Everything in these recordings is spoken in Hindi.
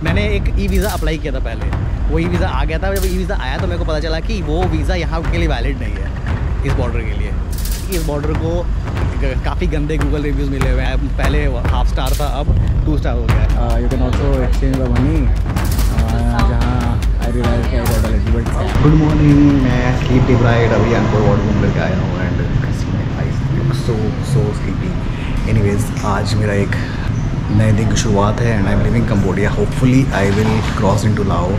मैंने एक ई वीज़ा अप्लाई किया था पहले, वो ई वीज़ा आ गया था। जब ई वीज़ा आया तो मेरे को पता चला कि वो वीज़ा यहाँ के लिए वैलिड नहीं है, इस बॉर्डर के लिए। इस बॉर्डर को काफ़ी गंदे गूगल रिव्यूज़ मिले हुए हैं। पहले हाफ स्टार था, अब 2 स्टार हो गया है। You can also exchange the money जहाँ I realise I got a little bit. Good morning, मैं स्लीप डिप्राइव्ड अभी अंकोर वार्ड घूम करके आया हूँ and I look so sleepy. Anyways, आज मेरा एक नए दिन की शुरुआत है and I am leaving Cambodia. Hopefully I will cross into Laos.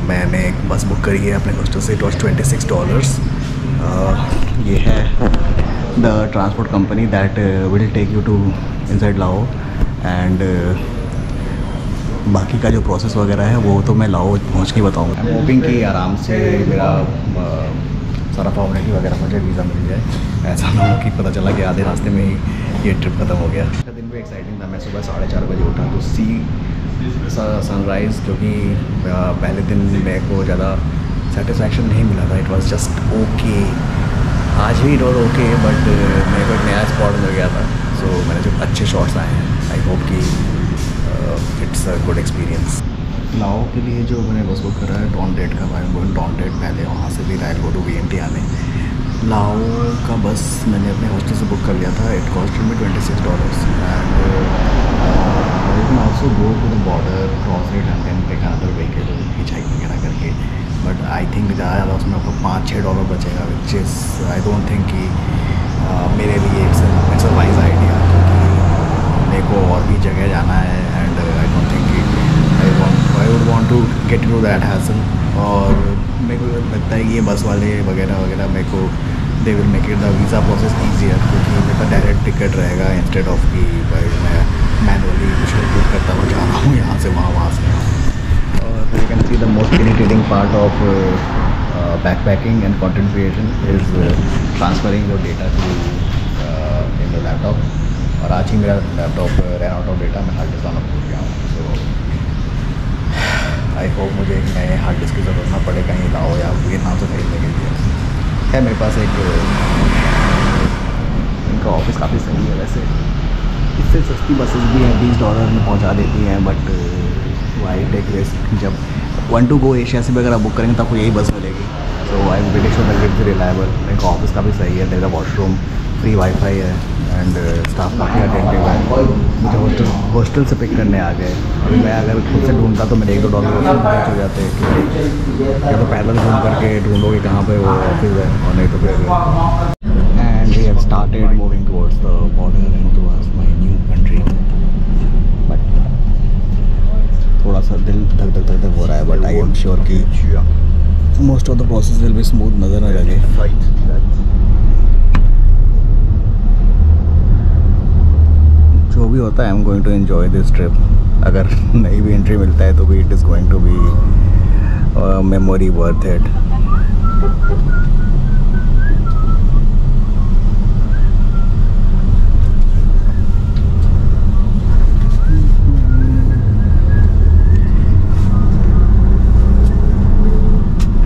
मैंने एक बस बुक करी है अपने हॉस्टल से। It was $26। ये है the transport company that will take you to inside Laos and बाकी का जो प्रोसेस वगैरह है वो तो मैं लाओ पहुंच के बताऊँगा। आई एम होपिंग कि आराम से मेरा सारा फॉर्मेलिटी वगैरह मुझे वीज़ा मिल जाए। ऐसा ना हो कि पता चला कि आधे रास्ते में ही ये ट्रिप ख़त्म हो गया। दिन भी एक्साइटिंग था। मैं सुबह 4:30 बजे उठा तो सी सनराइज़, क्योंकि पहले दिन मेरे को ज़्यादा सेटिस्फैक्शन नहीं मिला था। It was just okay. आज भी इट वॉज ओके, बट मेरे को एक नया स्पॉट मिल गया था। सो मैंने जो अच्छे शॉट्स आए हैं, आई होप कि इट्स अ गुड एक्सपीरियंस। लाओ के लिए जो मैंने बस बुक करा है टॉन्डेट का, आई एम गोइंग टॉन्डेट। पहले वहाँ से भी आई गो टू VNT आने। लाओ का बस मैंने अपने हॉस्टल से बुक कर लिया था। It cost me $26 and you can also go to the border, cross it and then take another vehicle, hitchhike वगैरह करके। बट आई थिंक ज़्यादा उसमें आपको $5-6 बचेगा, which is I don't think कि मेरे लिए इट्स अ वाइज आइडिया, क्योंकि मेरे को और भी जगह जाना है एंड आई डोंट थिंक कि I would want to get to that hassle. और मेरे को लगता है कि ये बस वाले वगैरह वगैरह मेरे को they will make it the visa process easier, क्योंकि मेरे पास डायरेक्ट टिकट रहेगा इंस्टेड ऑफ कि भाई मैं मैनुअली कुछ बुक करता हुआ जा रहा हूँ यहाँ से वहाँ से। और you can see the most irritating part of backpacking and content creation is transferring your data to in the laptop. और आज ही मेरा laptop run out of data, मैं हार्ड डिस्क ऑन भूल गया हूँ। सो आई होप मुझे एक नए हार्ड डिस्क की ज़रूरत ना पड़े कहीं लाओ या वियतनाम से खरीदने के लिए। है मेरे पास एक, इनका ऑफिस काफ़ी सही है वैसे। इससे सस्ती बसेस भी हैं, $20 में पहुंचा देती हैं, बट वाई टेक रिस्क। जब 1 to go एशिया से भी अगर आप बुक करेंगे तो आपको यही बस मिलेगी। So I am pretty sure that it's reliable. इनका ऑफिस काफ़ी सही है, मेरा वॉशरूम, फ्री वाईफाई है एंड स्टाफ काफ़ी अटेंटिव है। मुझे हॉस्टल से पिक करने आ गए। अभी मैं अगर खुद से ढूंढता तो मेरे $1-2 खर्च हो जाते हैं। या तो पैदल घूम करके ढूंढोगे कहाँ पे वो ऑफिस है, और नहीं तो फिर। And we have started moving towards the border and towards my new country. But थोड़ा सा दिल धक धक धक हो रहा है, बट आई एम श्योर कि most of the process will be smooth. नज़र न लगे। जो भी होता है, I am going to enjoy this trip. अगर नहीं भी एंट्री मिलता है तो भी it is going to be memory worth it.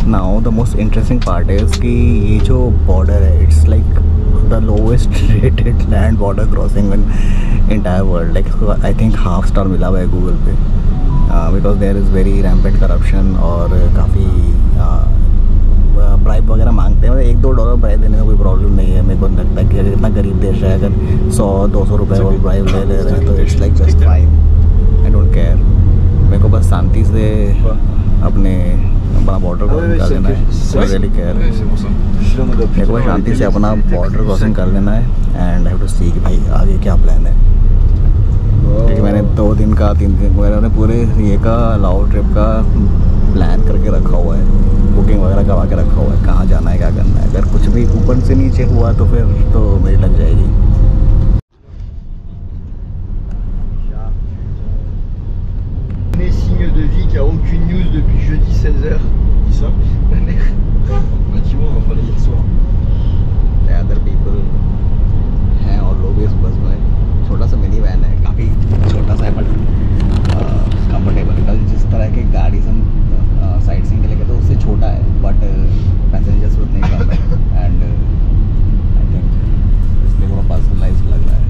Now the most interesting part is कि ये जो बॉर्डर है, it's like the lowest rated land border crossing in entire world. Like I think half star मिला हुआ है गूगल पे, because there is very rampant corruption और काफ़ी ब्राइब वगैरह मांगते हैं। $1-2 ब्राइब देने में कोई प्रॉब्लम नहीं है। मेरे को लगता है कि अगर इतना गरीब देश है, अगर 100-200 रुपये वो ब्राइब ले रहे हैं तो it's like just fine. I don't care. मेरे को बस शांति से अपने अपना बॉर्डर क्रॉसिंग कर लेना है। Really care. मेरे को शांति से अपना बॉर्डर क्रॉसिंग कर लेना है एंड आई हैव टू सी कि भाई आगे क्या प्लान है। क्योंकि मैंने 2 दिन का 3 दिन वगैरह पूरे ये का लाओ ट्रिप का प्लान करके रखा हुआ है, बुकिंग वगैरह करवा के रखा हुआ है, कहाँ जाना है, क्या करना है। अगर कुछ भी ऊपर से नीचे हुआ तो फिर तो मेरी लग जाएगी। Signe de vie qu'il n'y a aucune news depuis jeudi 16h. Qui ça? Ma mère. Bâtiment, on va parler hier soir. Other people हैं और लोग भी इस बस में। छोटा सा मिनी वैन है, काफ़ी छोटा सा है बट कंफर्टेबल। कल जिस तरह की गाड़ी से हम साइट सीइंग के लिए गए तो उससे छोटा है, बट पैसेंजर्स उतने कम है एंड आई थिंक इसलिए थोड़ा पर्सनलाइज लग रहा है।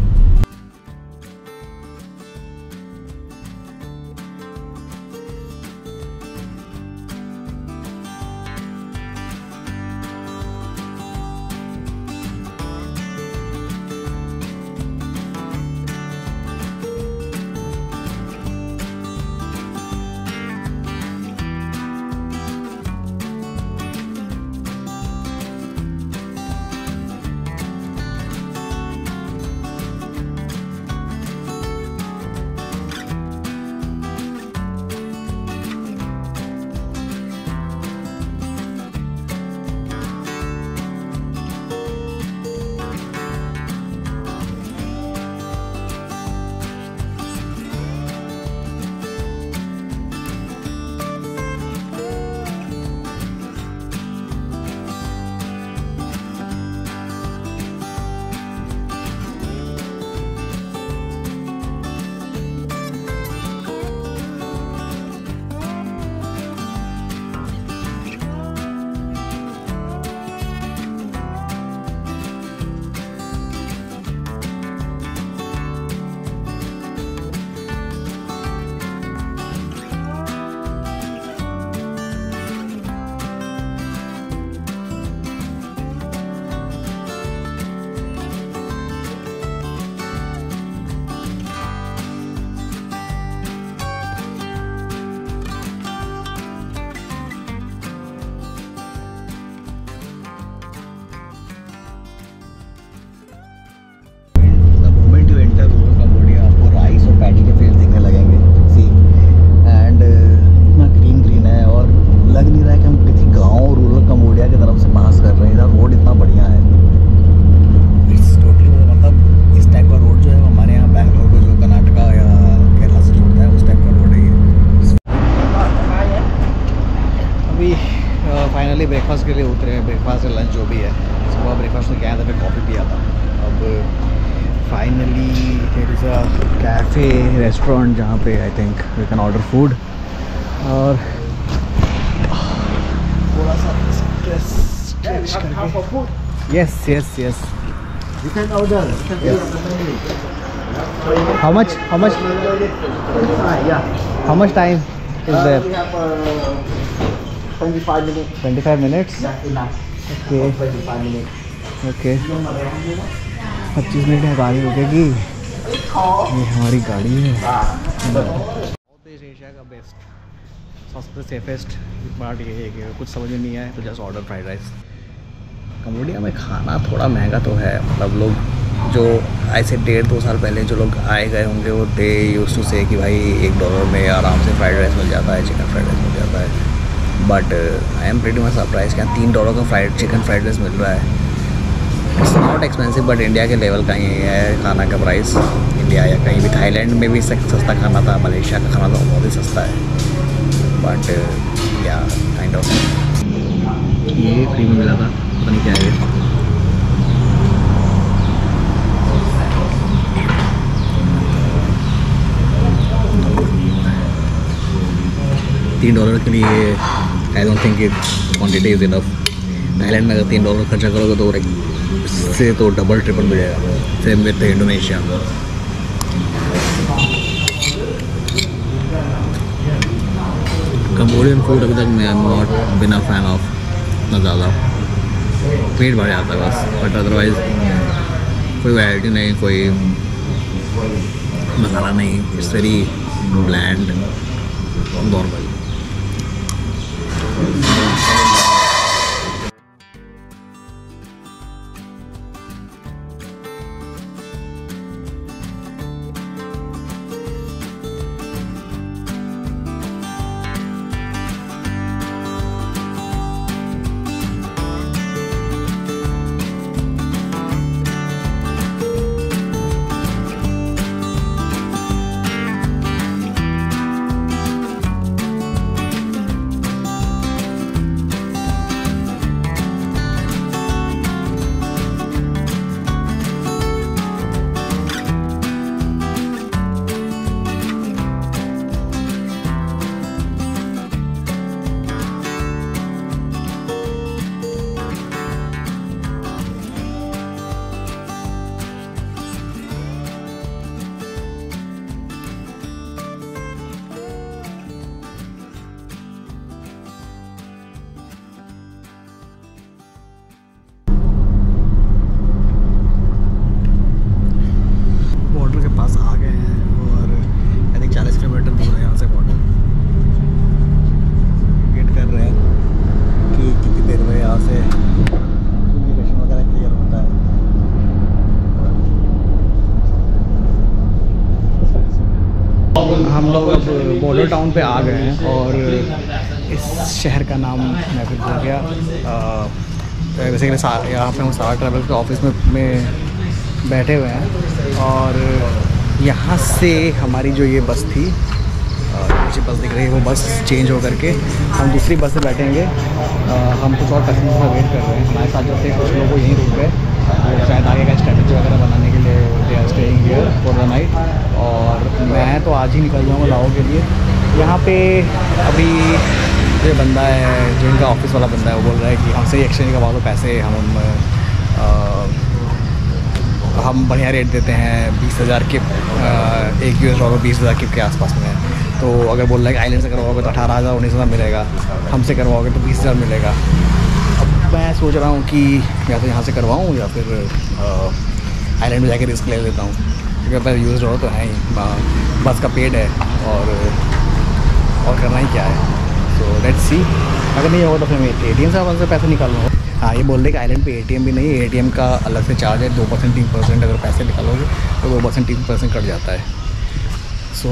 ब्रेकफास्ट के लिए उतरे हैं, ब्रेकफास्ट या लंच जो भी है। सुबह ब्रेकफास्ट तो क्या था, फिर कॉफ़ी पिया था। अब finally there is a cafe restaurant जहाँ पे I think we can order food. और थोड़ा सा स्ट्रेच करके yes yes yes You can order. How much? Yeah. How much time is there? We have 25 minutes. 25 minutes. Yeah, enough. Okay. 25 minutes. Okay. 25 minute में गाड़ी रुकेगी। ये हमारी गाड़ी है। साउथ ईस्ट एशिया का बेस्ट, सबसे सेफेस्ट पार्ट ये है कि कुछ समझ में नहीं आए तो just order fried rice. Cambodia में खाना थोड़ा महंगा तो है, मतलब लोग जो ऐसे 1.5-2 साल पहले जो लोग आए गए होंगे वो दे यूज्ड टू से कि भाई $1 में आराम से फ्राइड राइस मिल जाता है, चिकन फ्राइड राइस मिल जाता है। But I am pretty much surprise कि $3 का चिकन फ्राइड राइस मिल रहा है। It's not expensive, but India के लेवल का ही है खाना का प्राइस। इंडिया या कहीं भी थाईलैंड में भी सस्ता खाना था, मलेशिया का खाना तो बहुत ही सस्ता है। बट या काइंड ऑफ ये फ्री में मिला था, पता नहीं क्या है ये। $3 के लिए आई don't think it quantity is enough. Thailand में अगर $3 खर्चा करोगे तो इससे तो डबल ट्रिपल मिल जाएगा। Same with Indonesia. Cambodian food अभी तक मैं I am not been a fan of, ना ज़्यादा पेट भर जाता है बस। बट अदरवाइज़ कोई वैरायटी नहीं, कोई मसाला नहीं, इट्स वेरी ब्लैंड नॉर्मल। पास आ गए हैं और आई थिंक 40 किलोमीटर दूर है यहाँ से बॉर्डर। वेट कर रहे हैं कि कितनी देर में यहाँ से इमिग्रेशन वगैरह क्लियर होता है। हम लोग अब बॉर्डर टाउन पे आ गए हैं और इस शहर का नाम मैं फिर भूल गया। बेसिकली यहाँ पे हम सारा ट्रैवल के ऑफिस में बैठे हुए हैं और यहाँ से हमारी जो ये बस थी, नीचे बस दिख रही है, वो बस चेंज हो करके हम दूसरी बस से बैठेंगे। हम कुछ और पैसेंजर का वेट कर रहे हैं। हमारे साथ जो थे कुछ लोग यहीं रुक गए, वो शायद आगे का स्ट्रैटेजी वगैरह बनाने के लिए they are staying here for the night. और मैं तो आज ही निकल जाऊँगा लाओ के लिए। यहाँ पे अभी जो बंदा है, जो इनका ऑफिस वाला बंदा है, वो बोल रहा है कि हमसे ही एक्सचेंज करवा दो पैसे, हम बढ़िया रेट देते हैं। 20,000 के $1 $20,000 के आसपास में है। तो अगर बोल रहा है कि आइलैंड से करवाओगे तो 18,000 19,000 मिलेगा, हमसे करवाओगे तो 20,000 मिलेगा। अब मैं सोच रहा हूँ कि या तो यहाँ से करवाऊँ या फिर आइलैंड में जाके रिस्क ले लेता हूँ, क्योंकि अगर यूज़ हो तो है ही, बस का पेड है और करना ही क्या है। सो लेट्स सी, अगर नहीं होगा तो फिर मैं ATM से अपन से पैसे निकाल लूँगा। हाँ, ये बोल रहे कि आइलैंड पे ATM भी नहीं है, ATM का अलग से चार्ज है 2% 3%। अगर पैसे निकालोगे तो 2% 3% कट जाता है। सो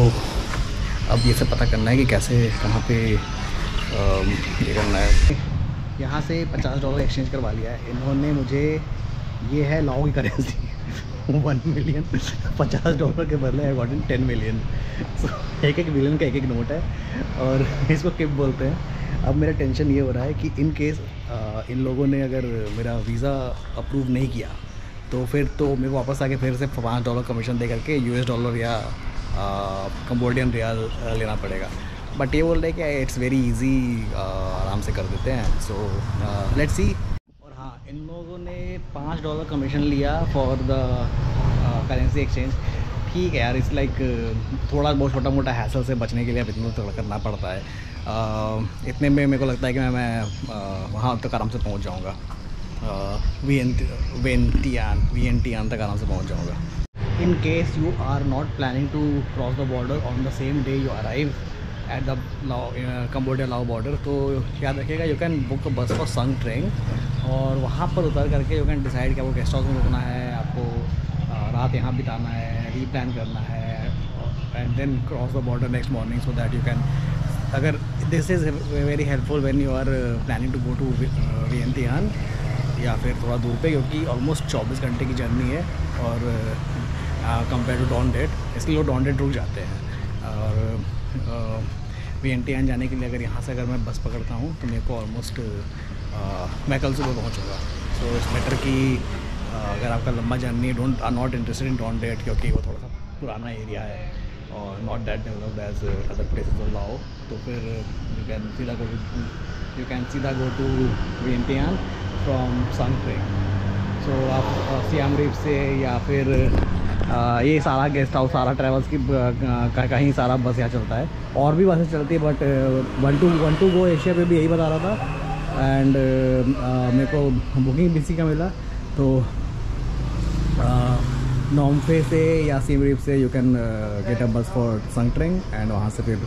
अब ये सब पता करना है कि कैसे कहाँ पे ये करना है। यहाँ से $50 एक्सचेंज करवा लिया है इन्होंने मुझे। ये है लाओ की करेंसी 1 मिलियन। $50 के बदले आई गॉट इन 10 मिलियन। सो एक मिलियन का एक नोट है और इसको किप बोलते हैं। अब मेरा टेंशन ये हो रहा है कि इन केस इन लोगों ने अगर मेरा वीज़ा अप्रूव नहीं किया तो फिर तो मेरे को वापस आके फिर से $5 कमीशन दे करके $US या कंबोडियन रियाल लेना पड़ेगा। बट ये बोल रहे कि इट्स वेरी इजी, आराम से कर देते हैं। So let's see. और हाँ, इन लोगों ने $5 कमीशन लिया फॉर द करेंसी एक्सचेंज। ठीक है यार, इट्स लाइक थोड़ा बहुत छोटा मोटा हैसल से बचने के लिए अब इतना तो करना पड़ता है। इतने में मेरे को लगता है कि मैं वहाँ तक आराम से पहुँच जाऊँगा, वियंटियान तक आराम से पहुँच जाऊँगा। In case you are not planning to cross the border on the same day you arrive at the Cambodia Laos border, तो याद रखिएगा यू कैन बुक अ बस फॉर संग ट्रेन, और वहाँ पर उतर करके यू कैन डिसाइड कि आपको गेस्ट हाउस में रुकना है, आपको रात यहाँ बिताना है, रीप्लान करना है, and then cross the border next morning, so that you can, अगर this is very helpful when you are planning to go to Vientiane या फिर थोड़ा दूर पे, क्योंकि ऑलमोस्ट 24 घंटे की जर्नी है और कंपेयर टू डॉन डेट, इसलिए लोग डॉन डेट रुक जाते हैं। और वियंटियान जाने के लिए अगर यहाँ से अगर मैं बस पकड़ता हूँ तो मेरे को ऑलमोस्ट मैं कल सुबह पहुँचूँगा। सो इट्स बेटर कि अगर आपका लंबा journey are not interested in Don Det, क्योंकि वो थोड़ा सा पुराना एरिया है और not that developed as other places of Laos, तो फिर यू कैन सीधा go to Vientiane from Stung Treng. So आप सियाम रीप से या फिर ये सारा गेस्ट हाउस, सारा ट्रैवल्स की कहीं सारा बस यहाँ चलता है, और भी बसें चलती है, but one two go Asia पे भी यही बता रहा था। एंड मेरे को बुकिंग BC का मिला, तो नॉम्फे से या सियाम रीप से यू कैन गेट अ बस फॉर संग ट्रेन, एंड वहाँ से फिर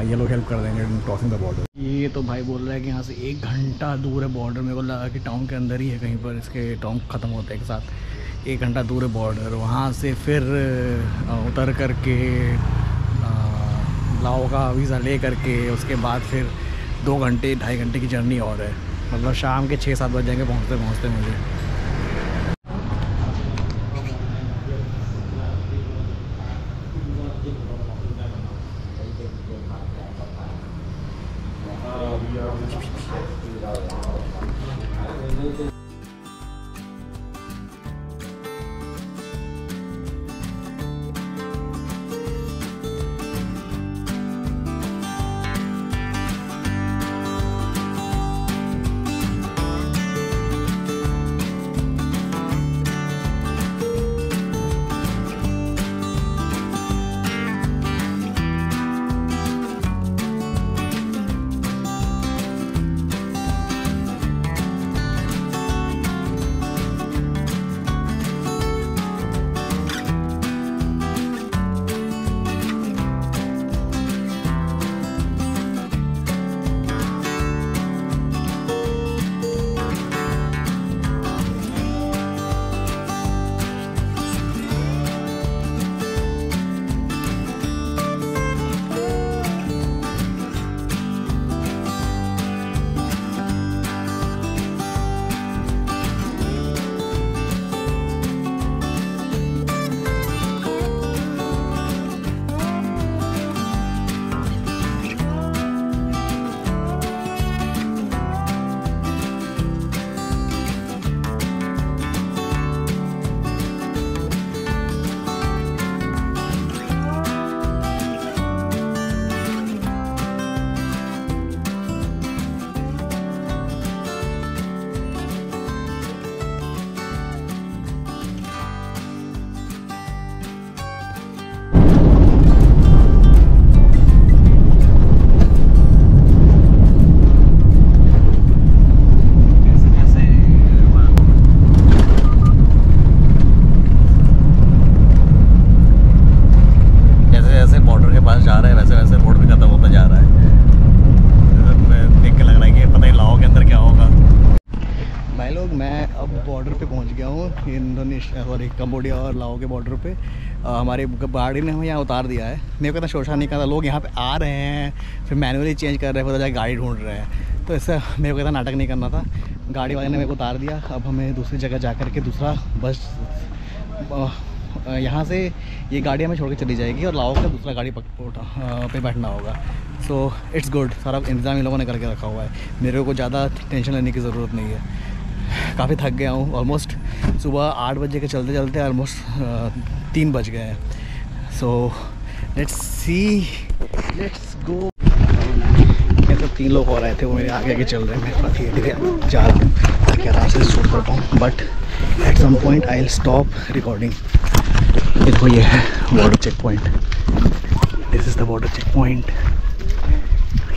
ये लोग हेल्प कर देंगे क्रॉसिंग द बॉर्डर। ये तो भाई बोल रहा है कि यहाँ से 1 घंटा दूर है बॉर्डर। मेरे को लगा कि टाउन के अंदर ही है कहीं पर, इसके टाउन ख़त्म होते हैं एक साथ। 1 घंटा दूर है बॉर्डर, वहाँ से फिर उतर करके लाओ का वीज़ा ले करके उसके बाद फिर 2 घंटे 2.5 घंटे की जर्नी और है। मतलब शाम के 6-7 बज जाएंगे पहुँचते पहुँचते मुझे। सॉरी कंबोडिया और लाओ के बॉर्डर पे हमारी गाड़ी ने हमें यहाँ उतार दिया है। मेरे को इतना शोशा नहीं करता, लोग यहाँ पे आ रहे हैं फिर मैनुअली चेंज कर रहे हैं, फिर जाकर गाड़ी ढूंढ रहे हैं, तो इससे मेरे को इतना नाटक नहीं करना था। गाड़ी वाले ने मेरे को उतार दिया, अब हमें दूसरी जगह जा कर के दूसरा बस यहाँ से ये गाड़ी हमें छोड़ के चली जाएगी और लाओ का दूसरा गाड़ी पे बैठना होगा। सो इट्स गुड, सारा इंतज़ाम इन लोगों ने करके रखा हुआ है, मेरे को ज़्यादा टेंशन लेने की ज़रूरत नहीं है। काफ़ी थक गया हूँ, ऑलमोस्ट सुबह 8 बजे के चलते चलते ऑलमोस्ट 3 बज गए हैं। So let's see, let's go. ये सब 3 लोग और आए थे, वो मेरे आगे आगे चल रहे हैं, मैं थोड़ा धीरे धीरे जा रहा हूँ ताकि आराम से शूट कर पाऊँ, but at some point I will stop recording. देखो ये है border check point, this is the border check point.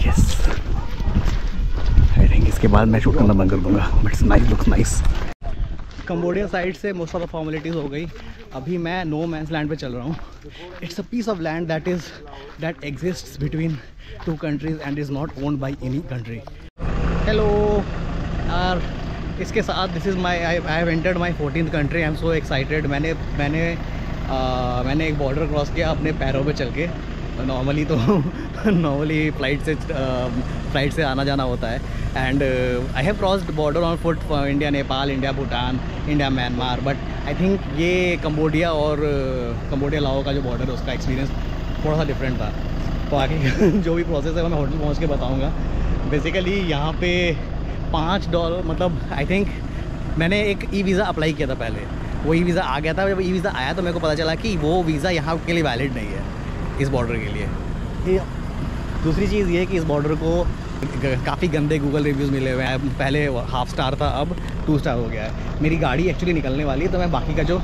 Yes, I think इसके बाद मैं शूट करना बंद कर दूँगा, but it's nice, looks nice. Cambodia side से मोस्ट ऑफ द फॉर्मेलिटीज़ हो गई, अभी मैं नो मैंस लैंड पे चल रहा हूँ। It's a piece of land that exists between 2 countries and is not owned by any country. Hello यार, इसके साथ this is my I have entered my 14th country. I am so excited. मैंने एक बॉर्डर क्रॉस किया अपने पैरों पे चल के। नॉर्मली तो नॉर्मली फ्लाइट से आना जाना होता है, and I have crossed border on foot, India Nepal, India Bhutan, India Myanmar, but I think ये कंबोडिया और कंबोडिया लाओ का जो बॉर्डर है उसका एक्सपीरियंस थोड़ा सा डिफरेंट था। तो आगे जो भी प्रोसेस है वो मैं होटल पहुंच के बताऊंगा। बेसिकली यहाँ पे $5, मतलब आई थिंक मैंने एक ई वीज़ा अप्लाई किया था पहले, वो ई वीज़ा आ गया था। जब ई वीज़ा आया तो मेरे को पता चला कि वो वीज़ा यहाँ के लिए वैलिड नहीं है, इस बॉर्डर के लिए। दूसरी चीज़ ये कि इस बॉर्डर को काफ़ी गंदे गूगल रिव्यूज़ मिले हुए हैं। पहले 1/2 स्टार था, अब 2 स्टार हो गया है। मेरी गाड़ी एक्चुअली निकलने वाली है, तो मैं बाकी का जो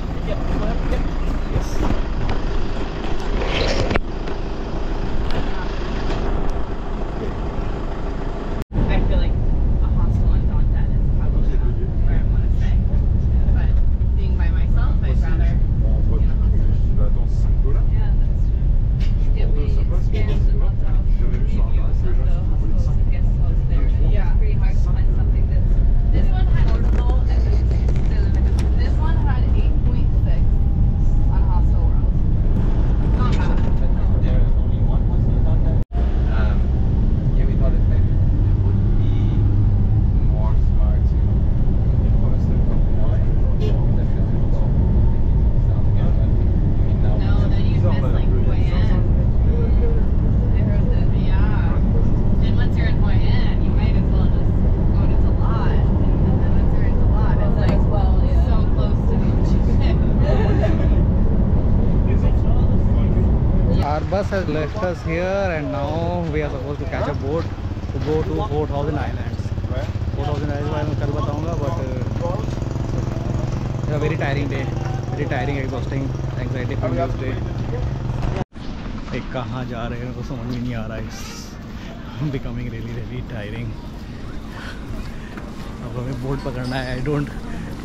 bus has left us here, and now we are supposed to catch a boat to go to 4000 Islands. 4000 Islands मैं कल बताऊंगा, but it's a very tiring day, very tiring, exhausting, anxiety filled day. एक कहाँ जा रहे हैं तो समझ में नहीं आ रहा है, it's becoming really tiring. अब हमें बोट पकड़ना है। आई डोंट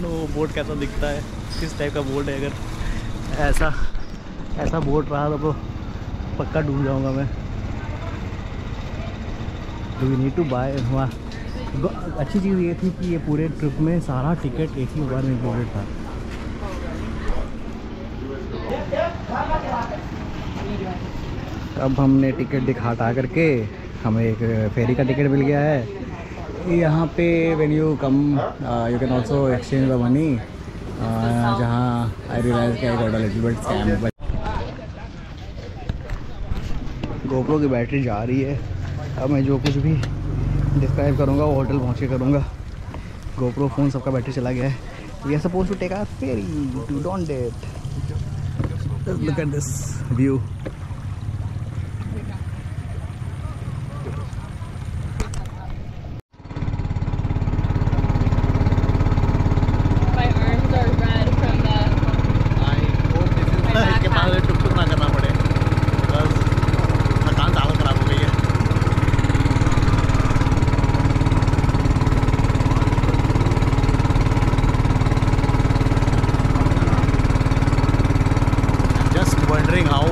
नो बोट कैसा दिखता है, किस टाइप का बोट है। अगर ऐसा बोट रहा तो पक्का डूब जाऊंगा मैं। Do we need to buy. वहाँ अच्छी चीज़ ये थी कि ये पूरे ट्रिप में सारा टिकट एक ही बार में इंक्लूडेड था। अब हमने टिकट हटा करके हमें एक फेरी का टिकट मिल गया है। यहाँ पे when you come you can also exchange the money, जहाँ I realise I got a little bit scam. GoPro की बैटरी जा रही है। अब मैं जो कुछ भी डिस्क्राइब करूँगा वो होटल पहुँच के करूँगा। गोप्रो फ़ोन सबका बैटरी चला गया है। We are suppose to take our ferry to Don Det. Look at this view. Wondering how